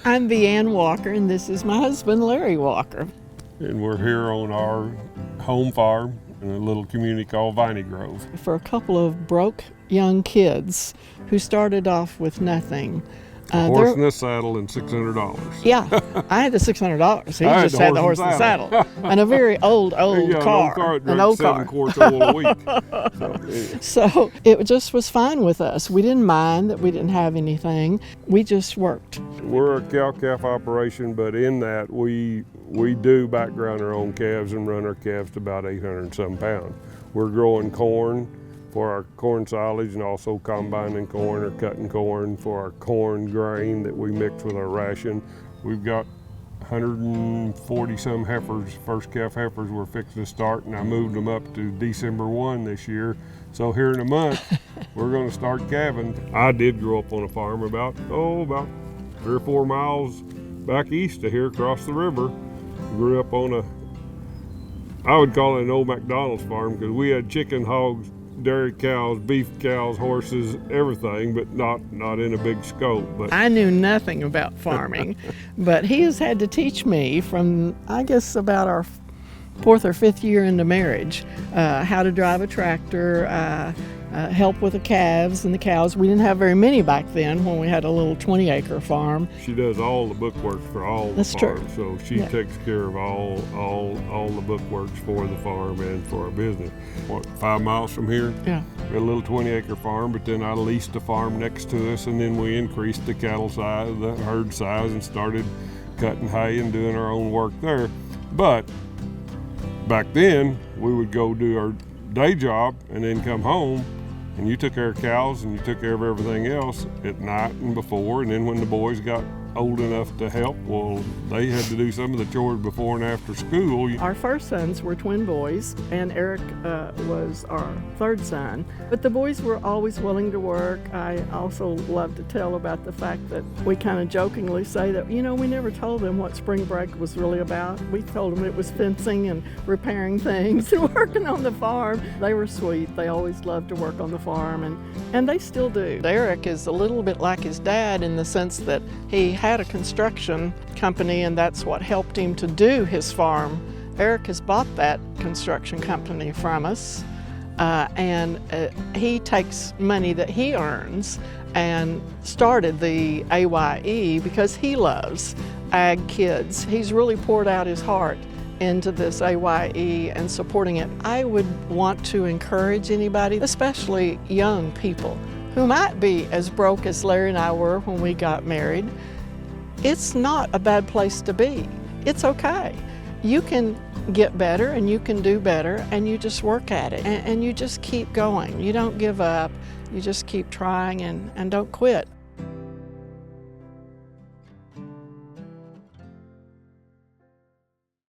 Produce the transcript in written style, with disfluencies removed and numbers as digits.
I'm Vianne Walker, and this is my husband, Larry Walker. And we're here on our home farm in a little community called Viney Grove. For a couple of broke young kids who started off with nothing. A horse and a saddle and $600. Yeah, I had the $600. He just had the horse and saddle. And a very old Yeah, car. An old car. 7 quarts oil a week. So it just was fine with us. We didn't mind that we didn't have anything. We just worked. We're a cow-calf operation, but in that we do background our own calves and run our calves to about 800 and some pounds. We're growing corn for our corn silage and also combining corn or cutting corn for our corn grain that we mix with our ration. We've got 140 some heifers, first calf heifers we're fixing to start, and I moved them up to December 1 this year. So here in a month, we're gonna start calving. I did grow up on a farm about 3 or 4 miles back east of here across the river. Grew up on I would call it an old McDonald's farm because we had chicken, hogs, dairy cows, beef cows, horses, everything, but not in a big scope. But I knew nothing about farming, but he has had to teach me from, I guess, about our 4th or 5th year into marriage, how to drive a tractor, help with the calves and the cows. We didn't have very many back then when we had a little 20-acre farm. She does all the book work for all the That's farm, true. So she takes care of all the book works for the farm and for our business. 5 miles from here? Yeah. We had a little 20-acre farm, but then I leased a farm next to us, and then we increased the cattle size, the herd size, and started cutting hay and doing our own work there. But back then, we would go do our day job and then come home, and you took care of cows and you took care of everything else at night and before, and then when the boys got old enough to help, well, they had to do some of the chores before and after school. Our first sons were twin boys, and Eric was our 3rd son. But the boys were always willing to work. I also love to tell about the fact that we kind of jokingly say that, we never told them what spring break was really about. We told them it was fencing and repairing things and working on the farm. They were sweet. They always loved to work on the farm, and they still do. Eric is a little bit like his dad in the sense that he had a construction company, and that's what helped him to do his farm. Eric has bought that construction company from us, and he takes money that he earns and started the AYE because he loves ag kids. He's really poured out his heart into this AYE and supporting it. I would want to encourage anybody, especially young people, who might be as broke as Larry and I were when we got married. It's not a bad place to be. It's okay. You can get better and you can do better, and you just work at it and you just keep going. You don't give up. You just keep trying and don't quit.